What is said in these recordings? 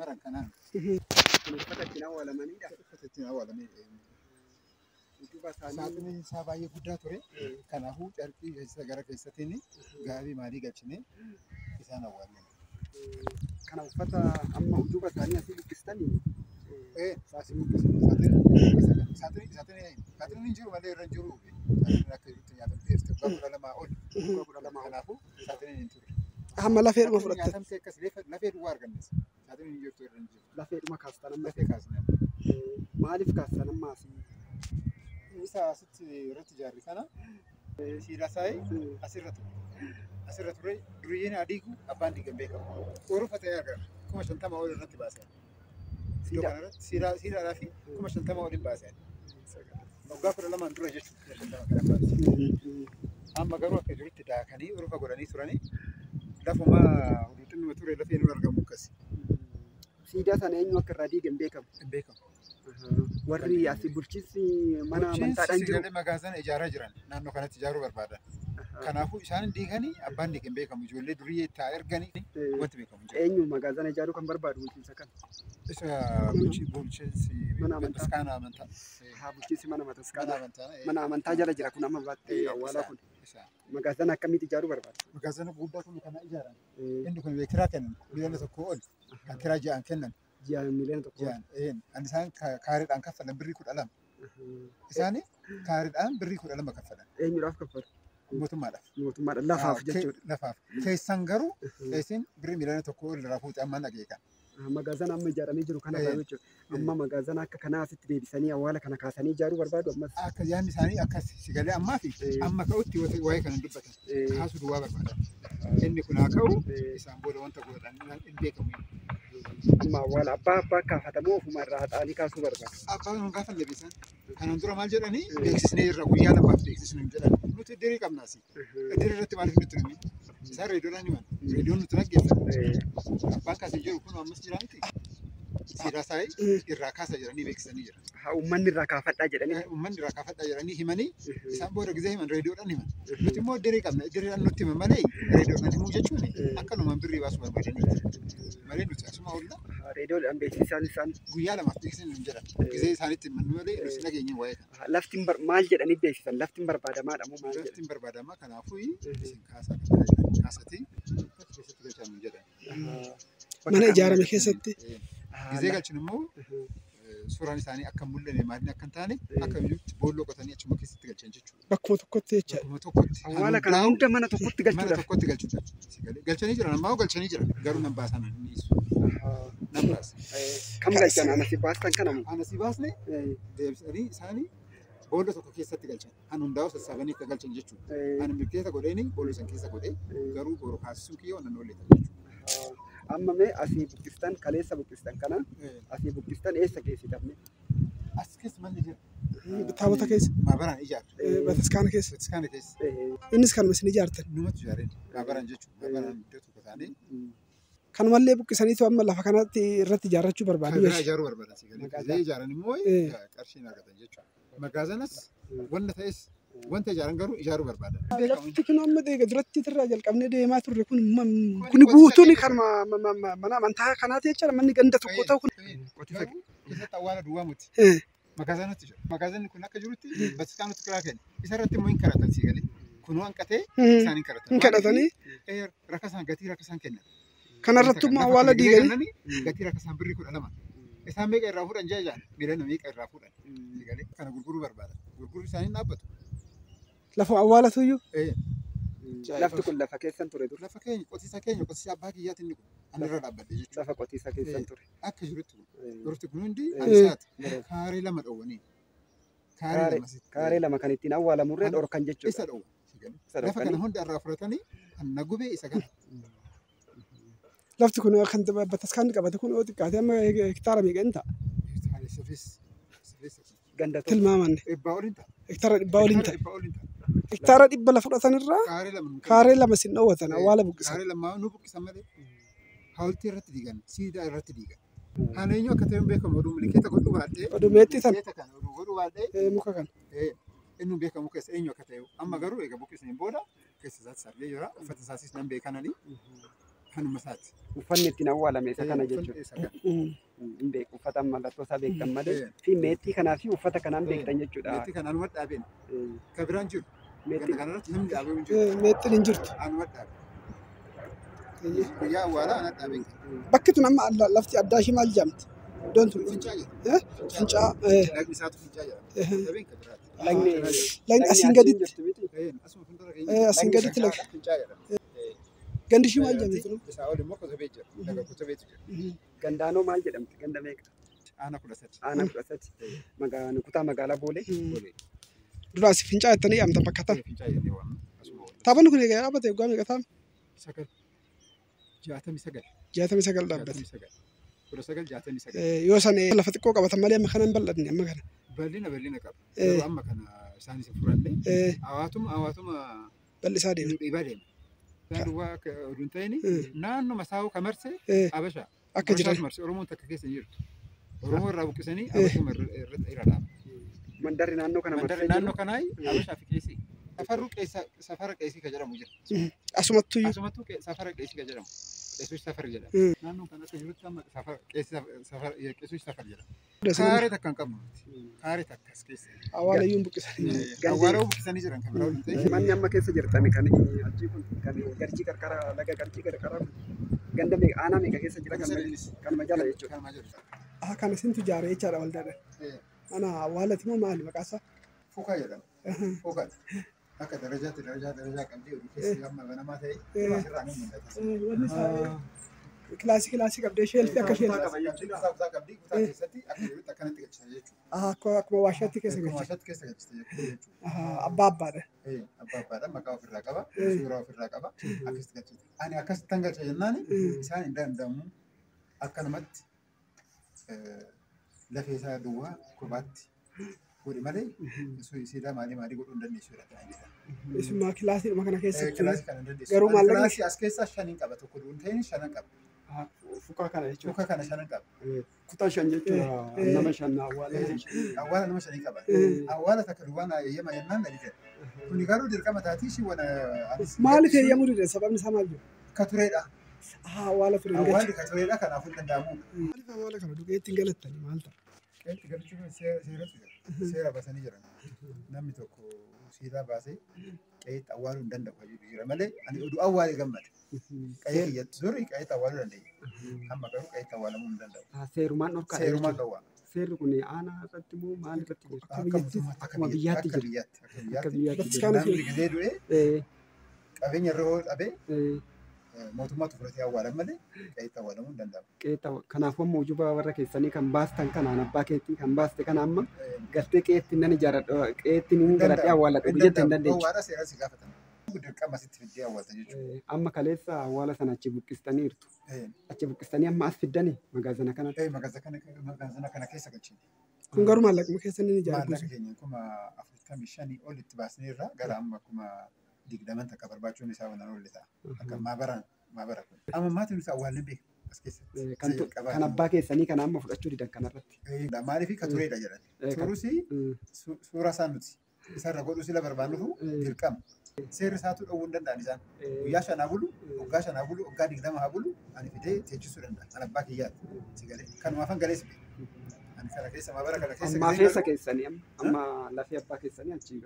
مرة كنان فتتنا ولا منيدا فتتنا ولا مين ساعتني سابع يقدر توري كان هو تركي سجارة كيستيني قابي مالي قتشني كيسان أول كان فتا أما وجوبة ثانية في باكستاني إيه ساتني نجرو ما ليه رنجرو ساتني لكن تنياتم تيرت بقول لما أقول أنا هو ساتني ننتظر أهم لا فير مفرط تنياتم تكس لا فير وارجنس ساتني نجرو تور رنجرو لا فير ما كاستنا لا فير كاسنا ما أعرف كاستنا ما في إذا ست رت جاري كنا سيرا ساي أسرة ريين أديكو أبان ديكم بيكم أوروبا تيارجر كم شنطة أول رت باسين سيرا رافي كم شنطة أول باسين نوقف لما ندرج جشوا شنطة كلام باسين أما قالوا كجرت تاكني أوروبا قراني سراني دافع ما ودتن متوري لفين ورقة مكسي سيدا سنين وكر ديكم بيكم warri asii bulchiinsi mana amantaadhaan jiru. Sigalee magaasan ijaaraa jiran naannoo kanatti ijaaruu barbaadan. Kanaafuu isaan diiganii abbaan diigan beekamu ijoollee durii taa erganii wanti beekamu. Eenyu magaazana ijaaruu kan barbaadu bulchiinsa kan? Isa bulchiinsi mana amantaa. Haa bulchiinsi mana amantaa jala jira kun amma baatee awwaalaa kun. Magaazana akkamitti ijaaruu barbaadu? Magaazana guddaa kun kana ijaaran. Inni kun kiraa kennan miliyoona tokko ol kan kiraa ja'an kennan. Ji'a miliyoona tokko. Ani isaan kaariidhaan kaffalan birrii 12. Isaanii kaariidhaan birrii 12 kaffalan. Eenyudhaaf kaffalu? Mootummaadhaaf. Mootummaadhaaf lafaaf jechuudha. Lafaaf. Keessan garuu isin birrii miliyoona tokko ol irraa fuutee amma dhageekan. Magaazana amma ijaaramee jiru kana jechuudha. Amma magaazana akka kanaa asitti deebisanii awwaala kana kaasanii ijaaruu barbaadu ammas. Akka yaadni isaanii akkas sigalee ammaa fi amma ka'utti waa'ee kana dubbatan. Kaasuu duwwaa barbaadan. Inni kun haa ka'u isaan booda wanta godhan hin beekamu. Amma awwaala abbaa kaafatamoo ofuma irraa haxaanii kaasuu barbaadu. Abbaan hin gaafa lebisan. Kanaan dura maal jedhanii beeksisnee irra guyyaa lamaaf beeksisnee jedhan. Nuti dirii qabnaasi. Dirii irratti maaliif nutti himi? Isaan reediyoodhaan himan. Reediyoon nuti dhaggeeffatu. Abbaan kaasee jiru kun ammas jira miti. Siidaa saayii irraa kaasa jedhanii beeksisanii jira. Uummanni irraa kaafadhaa jedhanii. Uummanni irraa kaafadhaa jedhanii himanii isaan booda gizee himan reediyoodhaan himan. Nuti immoo dirii qabna. Diriidhaan nutti himan malee reediyoodhaan himuu jechuun akkanumaan birrii baasuu barbaadanii. Malee nuti asuma oolla. Reediyoodhaan beeksisaan isaan guyyaa lamaaf beeksisanii hin jedhan. Gizee isaanitti himan malee nuti nageenye waa'ee kana. Laftiin maal jedhanii beeksisan? Laftiin barbaadamaadha moo maal jedhan? Laftiin barbaadamaa kanaafuu isin kaasatii keessatti galchan hin jedhan. Mana ijaarame keessatti. Gizee galchuun immoo suuraan isaanii akka mul'anne maaliin akka hin taane akka boolloo qotanii achuma keessatti galchan jechuudha. Bakkuma tokkotti jecha. Bakkuma tokkotti. Awwaala kana hunda mana tokkotti galchuudha. Mana tokkotti galchuudha. Galchanii jiran ammaa galchanii jiran garuu nan baasan hin dhiisu. Nan baasa. Kam galchan anasi baastan kanamu? Anasi baasne deebisanii isaanii boolloo tokko keessatti galchan. Kan hundaa'u sassaabanii akka galchan jechuudha. Ani milkeessa godheeni boolloo san keessa godhee garuu boru kaasisuu kiyyoo nan oolle jechuudha. Amma mee asii buqqistan kaleessa buqqistan kana asii buqqistan eessa geessitamne? As keessa manni jira. Taabota keessa. Maabaraan ijaarra. Bataskaana keessa. Bataskaana keessa. Innis kanuma isin ijaartan. Numatu ijaareen maabaraan jechuudha. Maabaraan iddoo tokko taanee. Kanumallee buqqisaniitu amma lafa kanatti irratti ijaarrachuu barbaadu. Kan biraa ijaaruu barbaadan sigalee. Gizee ijaaran immoo qarshiin argatan jechuudha. Magaazanas wanta ta'es wanta ijaaran garuu ijaaruu barbaadan. Lafti kun amma duratti irraa jalqabnee deemaa turre kun guutuun kan mana amantaa kanaati jechuudha. Manni ganda tokko ta'u kun. Keessatti awwaala duwwaa muti. Magaazanatti jira. Magaazanni kun akka jirutti bataskaanatti kiraa kenna. Isarratti immoo hin kadhatan sigalee. Kunoo hanqatee isaan hin kadhatan. Hin kadhatanii. Rakkasaan gatii rakkasaan kennan. Kanarratti immoo awwaala diiganii. Gatii rakkasaan birrii 12. Isaan meeqa irraa fuudhan jaajaan miidhagina meeqa irraa fuudhan sigalee kana gurguruu barbaadan. Gurguruu isaanii dhaabbatu. Lafa awwaalatu iyyuu. Lafti kun lafa keessan ture dur. Lafa keenya qotiisa abbaa kiyyaatti inni kun anirra dhaabbate jechuudha. Lafa qotiisa keessan ture. Akka jirutti kun durti kun hundi anisaati. Kaaree lama dhowwanii. Kaaree lama kan ittiin awwaalamurree dhorkan jechuudha. Isa dhowwa. Lafa kana hunda irraa fudhatanii kan na gubee isa kana. Lafti kun kan bataskaanni qabate kun yoo xiqqaate amma hektaara meeqa hin ta'a? Ganda tilmaamanne. Dhibbaa oliin ta'a. Hektaara dhibbaa oliin ta'a. Hektaara dhibba lafa fudhatanirraa kaaree lama sin dhoowwatan awwaala buqqisan. Kaaree lamaa nu buqqisan malee hawultii irratti diigan siidaa irratti diigan. Haan eenyu akka ta'e hin beekamu oduu milikeeta godhuu baadhee. Oduu meexxii sana. Oduu godhuu baadhee. Muka kana. Inni beekamu keessa eenyu akka ta'e amma garuu egaa buqqisaniin booda keessa isaatti sargee jira uffata isaasis nan beekananii. Kanuma isaati. Uffanni ittiin awwaalame isa kana jechuudha. Hin beeku uffata mallattoo isaa beektan malee fi meexxii kanaa fi uffata kanaan beektan jechuudha. Meexxii kana anuma dhaabeen. Kan biraan jiru. Meexxii kanarratti namni dhaabee hin jiru. Meexxiin hin jirtu. Anuma dhaabe. Guyyaa awwaalaa ana dhaabeen. Bakki tun amma lafti addaa ishee maal jedhamti? Iddoon tun Fincaa jedhama. Fincaa. Lagni isaatu fincaa jedhama. Dhabeen kan biraati. Lagni asiin gaditti. Asuma fuuldura keenya. Asiin gaditti laga. Fincaa jedhama. Gandi ishee maal jedhamti? Isaa ol immoo kotobee jira. Laga kotobeetu jira. Gandaanoo maal jedhamti? Ganda meeqa? Aanaa 13. Aanaa 13. Kutaa magaalaa Boolee. Duraas fincaa jettanii yaamtan bakka tan. Fincaa jennee waamna. Asuma ol. Taphanni kun egaa dhaabbate waggaa meeqa taa'ame? 69. 69 dhaabbate. 1969. Yoo san lafa xiqqoo qabatan malee amma kana hin bal'adne amma kana. Bal'ina qaba. Yeroo amma kana isaanis hin furanne. Hawaatuma Bal'isaa deema. dhiibaa deema. Isaan duwwaa oduun ta'ini naannoo masaa'uu kamarsee Habashaa. Akka jiran. Oromoon takka keessa hin jirtu. Oromoo irraa buqqisanii Habashuma irra dhaaba. Mandarri naannoo kana Mandarri naannoo kanaa Habashaa fi Qeesii. Safara Qeesii kan jedhamu jira. Asumattuu Asumattuu safara Qeesii kan jedhamu. Qeessuush safar jedhama. Naannoon kan akka jirutti amma Qeessuush safar jedhama. Kaaree takka hin qabnu. Kaaree takka as keessa. Awwaalayyuun buqqisanii. Awwaalaa buqqisanii jiran kan biraa waliin ta'e. manni amma keessa jirtan kan achii kun kan garjii qarqara laga garjii qarqara ganda meeqa aanaa meeqa keessa jira kan majala jechuudha. Kan majalu. Kana isintu ijaare jechaadha waldaadhaan. Ana awwaalati moo maali maqaa isaa? Fuukaa jedhama. Fuukaadha. Akka darajaa qabdii oduu keessi amma banamaa ta'e asirraa ni mul'ata. Kilaasii qabdee sheelfii akka sheelfii. Kutaa qabdii kutaa keessatti akka jirutti akkanatti galchisa jechuudha. Akkuma waashaatti keessa galchisa. Waashaatti keessa galchisa jechuudha. Abbaa abbaadha. Abbaa abbaadha maqaa ofirraa qaba suuraa ofirraa qaba akkasitti galchisa. Ani akkasitti tan galcha jennaan isaan hin danda'amu akkanumatti lafee isaa duwwaa kophaatti godhi malee siidaa maalii godhuu hin dandeessuudha. Isuma kilaasiidhuma kana keessatti. Kilaasii kana hin dandeessu. Garuu maallaqni kilaasii as keessaa shaniin qaba tokko duun ta'in shanan qaba. Fuukaa kana jechuudha. Fuukaa kana shanan qaba. Kutaa shan jechuudha. Nama shan awwaala. Awwaala nama shanii qaba. Awwaala takka duwwaan eeyyama jennaan gadi jedha. Kuni garuu dirqama taatii shi wana. Maaliif eeyyamuu dide sababni isaa maal jiru? Ka tureedha. Awwaala ture hin Awwaalli ka tureedha kanaafuu hin danda'amu. Maaliif awwaala kana dhugee ittiin galattani maal ta'a? Qeetti galchuun seeratu jira. Seera basanii jiran. Namni tokko siidaa baasee qeetti awwaaluu hin danda'u fayyadu jira malee ani oduu awwaalee gammada. Qe'ee kiyyatti zurri qeetti awwaaluu dandeenya. Amma garuu qeetti awwaalamuu hin danda'u. Seerumaan dhorkaa. Seerumaan dhowwaa. Seerri kun aanaa irratti moo maal irratti jira? Akkuma biyyaatti jira. Akka biyyaatti jira. Namni gizee du'ee qabeenya irra dhabee mootummaatu fudhatee awwaalan malee qe'eetti awwaalamuu hin danda'amu. Kanaafuu ammoo ujuba warra keessanii kan baastan kanaan abbaa keetii kan baaste kana amma galtee qe'eetti nan ijaaradha qe'eetti nan galadhee awwaaladha jettee hin dandeessu. Awwaala seera si gaafatan. Dirqama sitti fiddee awwaalta jechuudha. Amma kaleessa awwaala sana achi buqqistaniirtu. Achi buqqistanii amma as fiddanii magaazana kanatti. Magaazana kana keessa galchine. Kun garuu maallaquma keessa ni ijaara. Maallaqa keenya kuma 45 olitti baasnee irraa gara amma kuma 20 takka barbaachuun isaa waan olle ta'a. Akka maabara kun. Amma maatiin nuti awwaallee beeku as keessatti. Kan abbaa keessanii kana amma fudhachuu didan kanarratti. Maaliif ka tureedha jedhan. Turuusi suuraa isaa nuti isarra godhuu sila barbaannufu dirqama. Seerri isaatu dhowwuu hin danda'an isaan. Guyyaa shanaa bulu, waggaa shanaa bulu, waggaa 20 haa bulu, ani fidee teechisuu danda'a. Kan abbaa kiyyaatti. Si galee. Kanumaafan galees beeku. Ani kana keessa maabara kana keessa. Amma keessa keessanii amma lafee abbaa keessanii achi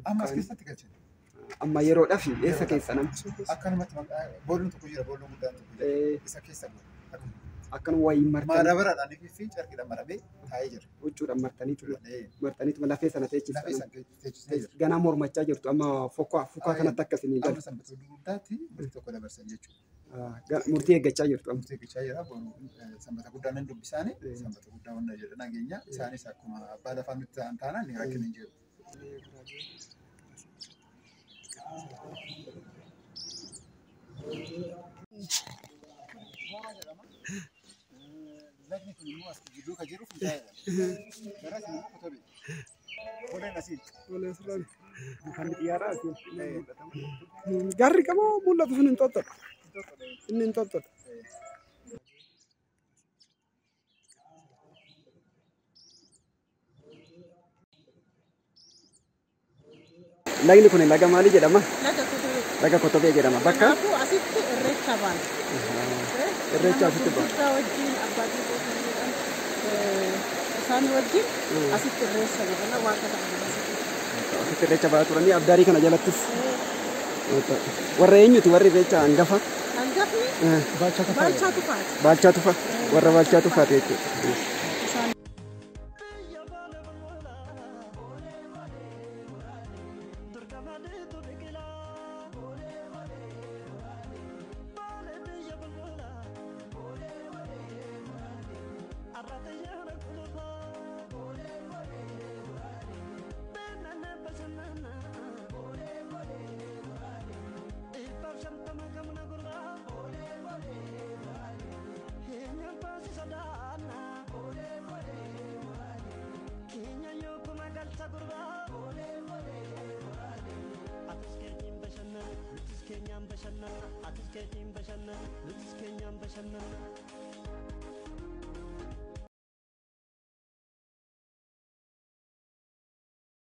amma as keessatti galchine. Amma yeroodhaaf eessa keessa nama? Akkanumatti boolluun tokko jira, boolluun guddaan tokko jira. Isa keessa boolu. Akkan wayii martanii. Maadabaraadhaan fi carqiidhaan maramee taa'ee jira. Huccuudhaan martaniitu lafee sana teechisa. Lafee sana teechisee jira. Ganaa mormachaa jirtu amma fukaa kanatti akkasii amma sanbata guddaatti murtii tokko dabarsan jechuudha. Murtii eeggachaa jirtu. Murtii eeggachaa jira. Sanbata guddaa nan dubbisaanii sanbata guddaa hunda jedha nageenya isaanis akkuma abbaa lafaa nutti ta'an taanaan ni rakkina hin jiru. Lagni kun immoo as gidduu kan jiru fincaa'eedha. Garas immoo kotobee. Koleen asii. Koleen sirraan. Kan xiyyaaraa asii. Garri qamoo mul'atu sun hin xoxxadha. Inni hin xoxxadha. Lagni kun laga maalii jedhama? Laga Kotobee. Laga Kotobee jedhama. Bakka? Kanaafuu asitti irreecha sabaan. Irreecha asitti ba'a. Gurguddaa wajjin abbaatii gootan isaan wajjin asitti irreessa godhana waaqa ta'an. Asitti irreecha ba'aa turanii abdaarii kana jalattis. Warra eenyuti warri irreecha hangafa? Hangafni Baalchaa Tufaati. Baalchaa Tufa. Warra Baalchaa Tufaati jechuudha. Atis kenyam bashana,